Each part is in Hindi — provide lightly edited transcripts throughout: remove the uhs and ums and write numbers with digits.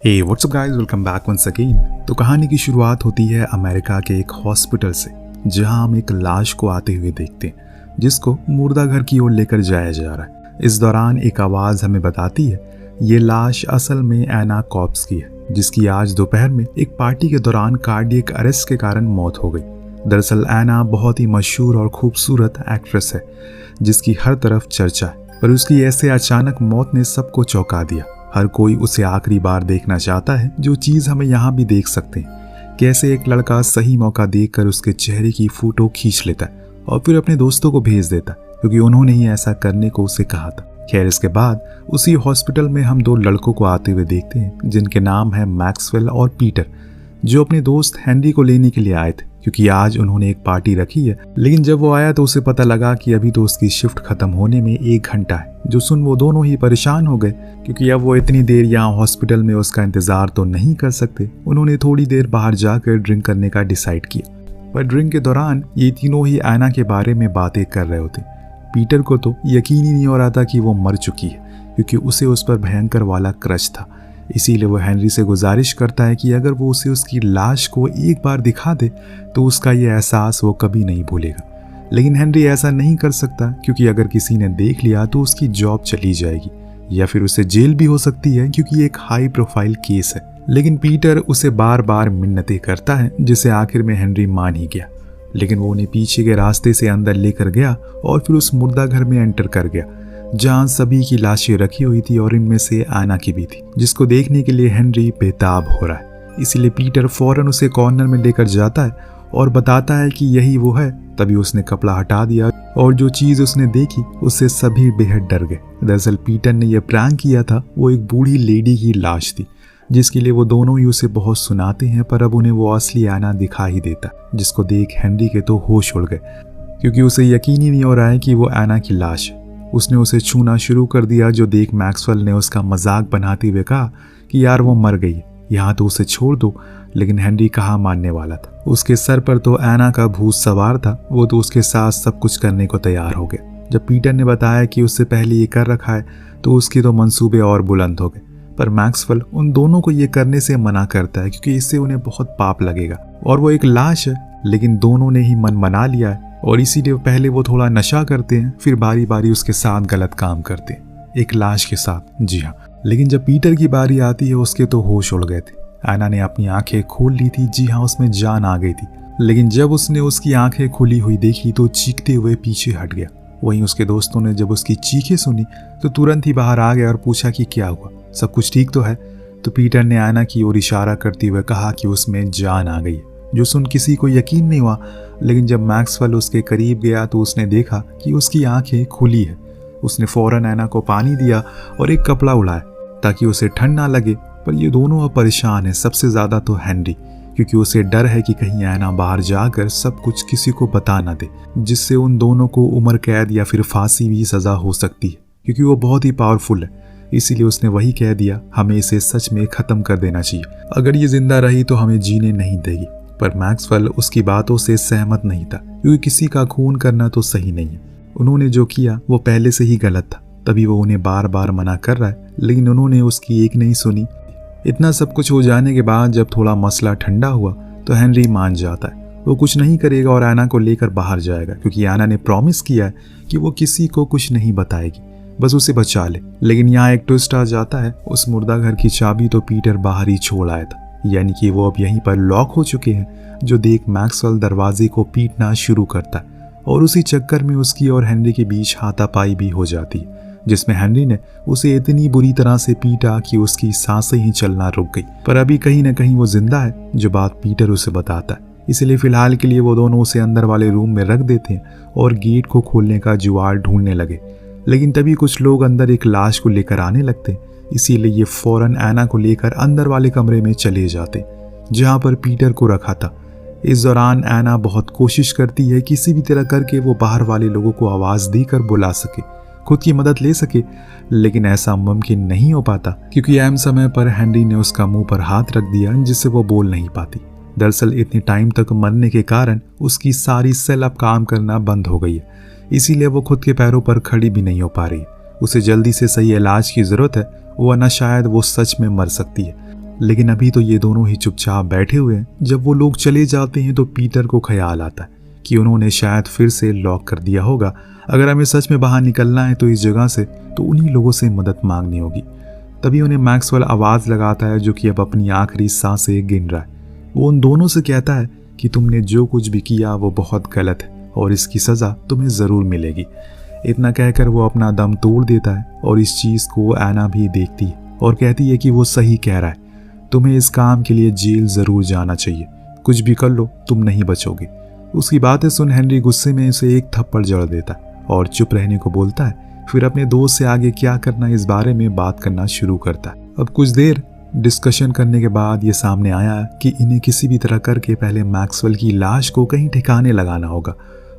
हे what's up guys, welcome back once again. तो कहानी की शुरुआत होती है अमेरिका के एक हॉस्पिटल से, जहां हम एक लाश को आते हुए देखते हैं जिसको मुर्दा घर की ओर लेकर जाया जा रहा है। इस दौरान एक आवाज़ हमें बताती है ये लाश असल में एना कॉप्स की है, जिसकी आज दोपहर में एक पार्टी के दौरान कार्डियक अरेस्ट के कारण मौत हो गई। दरअसल एना बहुत ही मशहूर और खूबसूरत एक्ट्रेस है जिसकी हर तरफ चर्चा है, पर उसकी ऐसे अचानक मौत ने सबको चौंका दिया। हर कोई उसे आखिरी बार देखना चाहता है, जो चीज़ हमें यहाँ भी देख सकते हैं। कैसे एक लड़का सही मौका देखकर उसके चेहरे की फोटो खींच लेता है और फिर अपने दोस्तों को भेज देता है, क्योंकि उन्होंने ही ऐसा करने को उसे कहा था। खैर, इसके बाद उसी हॉस्पिटल में हम दो लड़कों को आते हुए देखते हैं जिनके नाम है मैक्सवेल और पीटर, जो अपने दोस्त हेनरी को लेने के लिए आए थे, क्योंकि आज उन्होंने एक पार्टी रखी है। लेकिन जब वो आया तो उसे पता लगा कि अभी तो उसकी शिफ्ट खत्म होने में 1 घंटा है। जो सुन वो दोनों ही परेशान हो गए, क्योंकि अब वो इतनी देर यहाँ हॉस्पिटल में उसका इंतजार तो नहीं कर सकते। उन्होंने थोड़ी देर बाहर जाकर ड्रिंक करने का डिसाइड किया, पर ड्रिंक के दौरान ये तीनों ही एना के बारे में बातें कर रहे होते। पीटर को तो यकीन ही नहीं हो रहा था कि वो मर चुकी है, क्योंकि उसे उस पर भयंकर वाला क्रश था। इसीलिए वो हेनरी से गुजारिश करता है कि अगर वो उसे उसकी लाश को एक बार दिखा दे तो उसका ये एहसास वो कभी नहीं भूलेगा। लेकिन हेनरी ऐसा नहीं कर सकता, क्योंकि अगर किसी ने देख लिया तो उसकी जॉब चली जाएगी या फिर उसे जेल भी हो सकती है, क्योंकि एक हाई प्रोफाइल केस है। लेकिन पीटर उसे बार बार मिन्नतें करता है, जिसे आखिर में हेनरी मान ही गया। लेकिन वो उन्हें पीछे के रास्ते से अंदर लेकर गया और फिर उस मुर्दा घर में एंटर कर गया, जहां सभी की लाशें रखी हुई थी और इनमें से एना की भी थी, जिसको देखने के लिए हेनरी बेताब हो रहा है। इसीलिए पीटर फौरन उसे कॉर्नर में लेकर जाता है और बताता है कि यही वो है। तभी उसने कपड़ा हटा दिया और जो चीज़ उसने देखी उससे सभी बेहद डर गए। दरअसल पीटर ने यह प्रैंक किया था, वो एक बूढ़ी लेडी की लाश थी, जिसके लिए वो दोनों ही उसे बहुत सुनाते हैं, पर अब उन्हें वो असली एना दिखा ही देता, जिसको देख हेनरी के तो होश उड़ गए, क्योंकि उसे यकीन ही नहीं हो रहा है कि वो एना की लाश है। उसने उसे छूना शुरू कर दिया, जो देख मैक्सवेल ने उसका मजाक बनाते हुए कहा कि यार वो मर गई, यहाँ तो उसे छोड़ दो। लेकिन हेनरी कहाँ मानने वाला था। उसके सर पर तो एना का भूत सवार था, वो तो उसके साथ सब कुछ करने को तैयार हो गया। जब पीटर ने बताया कि उससे पहले ये कर रखा है तो उसके तो मंसूबे और बुलंद हो गए, पर मैक्सवेल उन दोनों को ये करने से मना करता है, क्योंकि इससे उन्हें बहुत पाप लगेगा और वो एक लाश है। लेकिन दोनों ने ही मन बना लिया है और इसीलिए पहले वो थोड़ा नशा करते हैं, फिर बारी बारी उसके साथ गलत काम करते हैं, एक लाश के साथ। जी हाँ, लेकिन जब पीटर की बारी आती है उसके तो होश उड़ गए थे। एना ने अपनी आंखें खोल ली थी, जी हाँ, उसमें जान आ गई थी। लेकिन जब उसने उसकी आंखें खुली हुई देखी तो चीखते हुए पीछे हट गया। वहीं उसके दोस्तों ने जब उसकी चीखें सुनी तो तुरंत ही बाहर आ गया और पूछा कि क्या हुआ, सब कुछ ठीक तो है। तो पीटर ने एना की ओर इशारा करते हुए कहा कि उसमें जान आ गई, जो सुन किसी को यकीन नहीं हुआ। लेकिन जब मैक्सवेल उसके करीब गया तो उसने देखा कि उसकी आंखें खुली है। उसने फौरन एना को पानी दिया और एक कपड़ा उड़ाया ताकि उसे ठंड ना लगे। पर ये दोनों अब परेशान हैं, सबसे ज़्यादा तो हेनरी, क्योंकि उसे डर है कि कहीं एना बाहर जाकर सब कुछ किसी को बता ना दे, जिससे उन दोनों को उम्र कैद या फिर फांसी भी सज़ा हो सकती है, क्योंकि वो बहुत ही पावरफुल है। इसीलिए उसने वही कह दिया, हमें इसे सच में ख़त्म कर देना चाहिए, अगर ये जिंदा रही तो हमें जीने नहीं देगी। पर मैक्सवेल उसकी बातों से सहमत नहीं था, क्योंकि किसी का खून करना तो सही नहीं है। उन्होंने जो किया वो पहले से ही गलत था, तभी वो उन्हें बार बार मना कर रहा है, लेकिन उन्होंने उसकी एक नहीं सुनी। इतना सब कुछ हो जाने के बाद जब थोड़ा मसला ठंडा हुआ तो हेनरी मान जाता है, वो कुछ नहीं करेगा और एना को लेकर बाहर जाएगा, क्योंकि एना ने प्रॉमिस किया है कि वो किसी को कुछ नहीं बताएगी, बस उसे बचा ले। लेकिन यहाँ एक ट्विस्ट आ जाता है, उस मुर्दा घर की चाबी तो पीटर बाहर ही छोड़ आया था, यानी कि वो अब यहीं पर लॉक हो चुके हैं। जो देख मैक्सवेल दरवाजे को पीटना शुरू करता है और उसी चक्कर में उसकी और हेनरी के बीच हाथापाई भी हो जाती है, जिसमें हेनरी ने उसे इतनी बुरी तरह से पीटा कि उसकी सांसें ही चलना रुक गई। पर अभी कहीं ना कहीं वो जिंदा है, जो बात पीटर उसे बताता है। इसलिए फिलहाल के लिए वो दोनों उसे अंदर वाले रूम में रख देते हैं और गेट को खोलने का जुगाड़ ढूंढने लगे। लेकिन तभी कुछ लोग अंदर एक लाश को लेकर आने लगते, इसीलिए ये फौरन एना को लेकर अंदर वाले कमरे में चले जाते जहां पर पीटर को रखा था। इस दौरान एना बहुत कोशिश करती है किसी भी तरह करके वो बाहर वाले लोगों को आवाज़ देकर बुला सके, खुद की मदद ले सके, लेकिन ऐसा मुमकिन नहीं हो पाता, क्योंकि अहम समय पर हेनरी ने उसका मुंह पर हाथ रख दिया, जिससे वो बोल नहीं पाती। दरअसल इतने टाइम तक मरने के कारण उसकी सारी सेल अब काम करना बंद हो गई है, इसीलिए वो खुद के पैरों पर खड़ी भी नहीं हो पा रही। उसे जल्दी से सही इलाज की ज़रूरत है, वरना शायद वो सच में मर सकती है। लेकिन अभी तो ये दोनों ही चुपचाप बैठे हुए हैं। जब वो लोग चले जाते हैं तो पीटर को ख्याल आता है कि उन्होंने शायद फिर से लॉक कर दिया होगा। अगर हमें सच में बाहर निकलना है तो इस जगह से तो उन्हीं लोगों से मदद मांगनी होगी। तभी उन्हें मैक्सवेल आवाज़ लगाता है, जो कि अब अपनी आखिरी सांसें गिन रहा है। वो उन दोनों से कहता है कि तुमने जो कुछ भी किया वो बहुत गलत है और इसकी सज़ा तुम्हें ज़रूर मिलेगी। इतना कहकर वो अपना दम तोड़ देता है और इस चीज़ को एना भी देखती है और कहती है कि वो सही कह रहा है, तुम्हें इस काम के लिए जेल ज़रूर जाना चाहिए, कुछ भी कर लो तुम नहीं बचोगे। उसकी बातें सुन हेनरी गुस्से में उसे एक थप्पड़ जड़ देता है और चुप रहने को बोलता है। फिर अपने दोस्त से आगे क्या करना इस बारे में बात करना शुरू करता है। अब कुछ देर डिस्कशन करने के बाद ये सामने आया कि इन्हें किसी भी तरह करके पहले मैक्सवेल की लाश को कहीं ठिकाने लगाना होगा,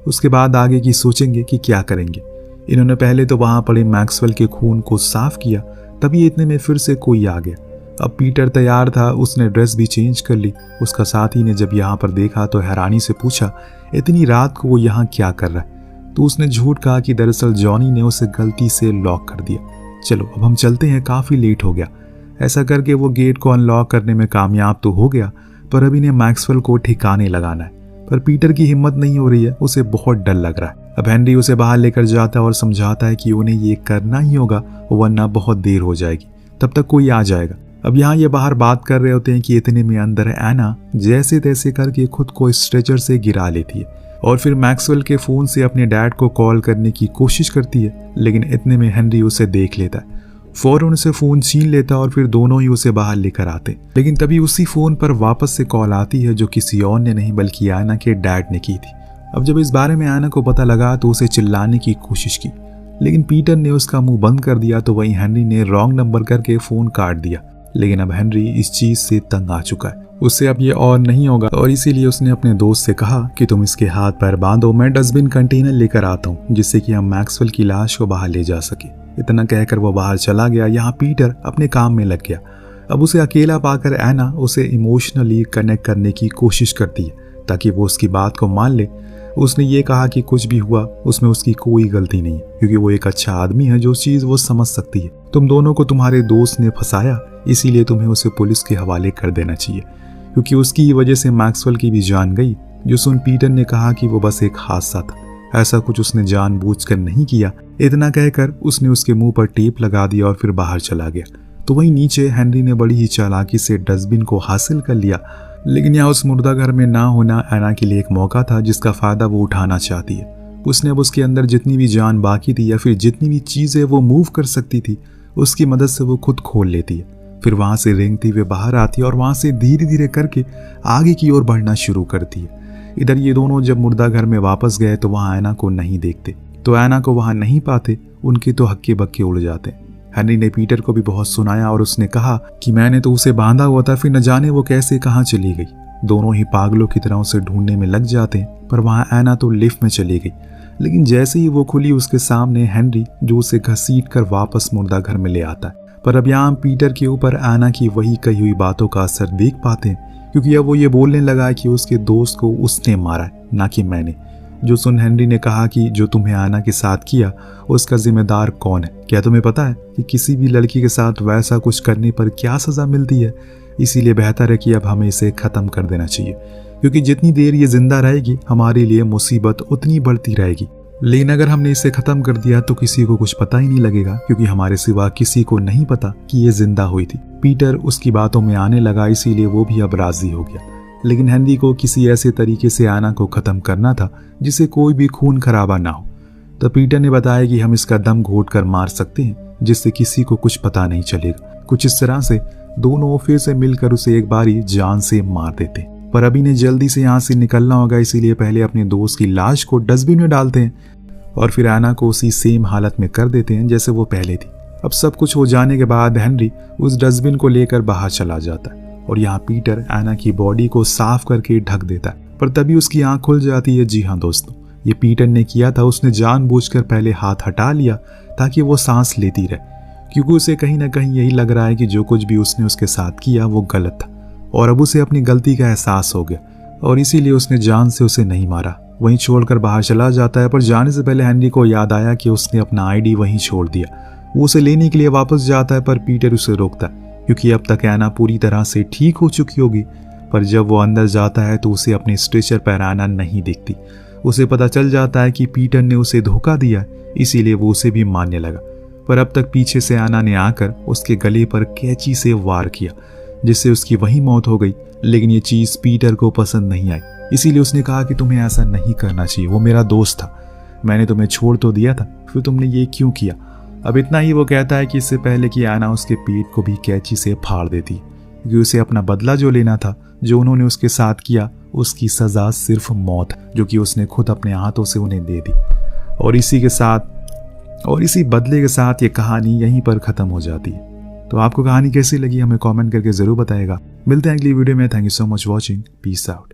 उसके बाद आगे की सोचेंगे कि क्या करेंगे। इन्होंने पहले तो वहां पड़े मैक्सवेल के खून को साफ किया, तभी इतने में फिर से कोई आ गया। अब पीटर तैयार था, उसने ड्रेस भी चेंज कर ली। उसका साथी ने जब यहाँ पर देखा तो हैरानी से पूछा, इतनी रात को वो यहाँ क्या कर रहा है? तो उसने झूठ कहा कि दरअसल जॉनी ने उसे गलती से लॉक कर दिया। चलो अब हम चलते हैं, काफ़ी लेट हो गया। ऐसा करके वो गेट को अनलॉक करने में कामयाब तो हो गया, पर अभी ने मैक्सवेल को ठिकाने लगाना है। पर पीटर की हिम्मत नहीं हो रही है, उसे बहुत डर लग रहा है। अब हेनरी उसे बाहर लेकर जाता है और समझाता है कि उन्हें ये करना ही होगा, वरना बहुत देर हो जाएगी, तब तक कोई आ जाएगा। अब यहाँ ये बाहर बात कर रहे होते हैं कि इतने में अंदर एना जैसे तैसे करके खुद को स्ट्रेचर से गिरा लेती है और फिर मैक्सवेल के फ़ोन से अपने डैड को कॉल करने की कोशिश करती है। लेकिन इतने में हेनरी उसे देख लेता है, फौरन उसे फ़ोन छीन लेता और फिर दोनों ही उसे बाहर लेकर आते। लेकिन तभी उसी फ़ोन पर वापस से कॉल आती है, जो किसी और ने नहीं बल्कि एना के डैड ने की थी। अब जब इस बारे में एना को पता लगा तो उसे चिल्लाने की कोशिश की, लेकिन पीटर ने उसका मुंह बंद कर दिया। तो वहीं हेनरी ने रॉन्ग नंबर करके फ़ोन काट दिया। लेकिन अब हेनरी इस चीज़ से तंग आ चुका है, उससे अब ये और नहीं होगा और इसीलिए उसने अपने दोस्त से कहा कि तुम इसके हाथ पैर बांधो, मैं डस्टबिन कंटेनर लेकर आता हूँ जिससे कि हम मैक्सवेल की लाश को बाहर ले जा सके। इतना कहकर वो बाहर चला गया। यहाँ पीटर अपने काम में लग गया। अब उसे अकेला पाकर एना उसे इमोशनली कनेक्ट करने की कोशिश करती है ताकि वो उसकी बात को मान ले। उसने ये कहा कि कुछ भी हुआ उसमें उसकी कोई गलती नहीं है, क्योंकि वो एक अच्छा आदमी है, जो चीज़ वो समझ सकती है। तुम दोनों को तुम्हारे दोस्त ने फंसाया, इसीलिए तुम्हें उसे पुलिस के हवाले कर देना चाहिए, क्योंकि उसकी वजह से मैक्सवेल की भी जान गई। जो सुन पीटर ने कहा कि वो बस एक हादसा था, ऐसा कुछ उसने जानबूझकर नहीं किया। इतना कहकर उसने उसके मुंह पर टेप लगा दिया और फिर बाहर चला गया। तो वहीं नीचे हेनरी ने बड़ी ही चालाकी से डस्टबिन को हासिल कर लिया। लेकिन यहाँ उस मुर्दा घर में ना होना एना के लिए एक मौका था जिसका फ़ायदा वो उठाना चाहती है। उसने अब उसके अंदर जितनी भी जान बाकी थी या फिर जितनी भी चीज़ें वो मूव कर सकती थी, उसकी मदद से वो खुद खोल लेती है। फिर वहाँ से रेंगती हुए बाहर आती है और वहाँ से धीरे धीरे करके आगे की ओर बढ़ना शुरू करती है। इधर ये दोनों जब मुर्दा घर में वापस गए तो वहाँ एना को नहीं देखते, तो एना को वहाँ नहीं पाते, उनके तो हक्के बक्के उड़ जाते। हेनरी ने पीटर को भी बहुत सुनाया और उसने कहा कि मैंने तो उसे बांधा हुआ था, फिर न जाने वो कैसे कहाँ चली गई। दोनों ही पागलों की तरह उसे ढूंढने में लग जाते हैं, पर वहाँ एना तो लिफ्ट में चली गई। लेकिन जैसे ही वो खुली उसके सामने हेनरी जो उसे घसीट कर वापस मुर्दा घर में ले आता है। पर अब यहाँ पीटर के ऊपर एना की वही कही हुई बातों का असर देख पाते हैं, क्योंकि अब वो ये बोलने लगा है कि उसके दोस्त को उसने मारा है, ना कि मैंने। जो सुन हेनरी ने कहा कि जो तुम्हें एना के साथ किया उसका जिम्मेदार कौन है? क्या तुम्हें पता है कि किसी भी लड़की के साथ वैसा कुछ करने पर क्या सज़ा मिलती है? इसीलिए बेहतर है कि अब हमें इसे ख़त्म कर देना चाहिए, क्योंकि जितनी देर ये जिंदा रहेगी हमारे लिए मुसीबत उतनी बढ़ती रहेगी। लेकिन अगर हमने इसे ख़त्म कर दिया तो किसी को कुछ पता ही नहीं लगेगा, क्योंकि हमारे सिवा किसी को नहीं पता कि ये जिंदा हुई थी। पीटर उसकी बातों में आने लगा, इसीलिए वो भी अब राजी हो गया। लेकिन हेनरी को किसी ऐसे तरीके से एना को ख़त्म करना था जिससे कोई भी खून खराबा ना हो। तो पीटर ने बताया कि हम इसका दम घोट कर मार सकते हैं, जिससे किसी को कुछ पता नहीं चलेगा। कुछ इस तरह से दोनों फिर से मिलकर उसे एक बारी जान से मार देते। पर अभी ने जल्दी से यहाँ से निकलना होगा, इसीलिए पहले अपने दोस्त की लाश को डस्टबिन में डालते हैं और फिर एना को उसी सेम हालत में कर देते हैं जैसे वो पहले थी। अब सब कुछ हो जाने के बाद हेनरी उस डस्टबिन को लेकर बाहर चला जाता है और यहाँ पीटर एना की बॉडी को साफ करके ढक देता है। पर तभी उसकी आंख खुल जाती है। जी हाँ दोस्तों, ये पीटर ने किया था। उसने जानबूझकर पहले हाथ हटा लिया ताकि वो सांस लेती रहे, क्योंकि उसे कहीं ना कहीं यही लग रहा है कि जो कुछ भी उसने उसके साथ किया वो गलत था और अब उसे अपनी गलती का एहसास हो गया और इसीलिए उसने जान से उसे नहीं मारा। वहीं छोड़कर बाहर चला जाता है। पर जाने से पहले हेनरी को याद आया कि उसने अपना आईडी वहीं छोड़ दिया। वो उसे लेने के लिए वापस जाता है, पर पीटर उसे रोकता है क्योंकि अब तक एना पूरी तरह से ठीक हो चुकी होगी। पर जब वो अंदर जाता है तो उसे अपने स्ट्रेचर पर एना नहीं दिखती। उसे पता चल जाता है कि पीटर ने उसे धोखा दिया, इसीलिए वो उसे भी मानने लगा। पर अब तक पीछे से एना ने आकर उसके गले पर कैंची से वार किया, जिससे उसकी वही मौत हो गई। लेकिन ये चीज़ पीटर को पसंद नहीं आई, इसीलिए उसने कहा कि तुम्हें ऐसा नहीं करना चाहिए, वो मेरा दोस्त था, मैंने तुम्हें छोड़ तो दिया था, फिर तुमने ये क्यों किया। अब इतना ही वो कहता है कि इससे पहले कि एना उसके पीठ को भी कैंची से फाड़ देती, क्योंकि उसे अपना बदला जो लेना था, जो उन्होंने उसके साथ किया, उसकी सज़ा सिर्फ मौत, जो कि उसने खुद अपने हाथों से उन्हें दे दी। और इसी बदले के साथ ये कहानी यहीं पर ख़त्म हो जाती है। तो आपको कहानी कैसी लगी हमें कमेंट करके ज़रूर बताइएगा। मिलते हैं अगली वीडियो में। Thank you so much watching. Peace out.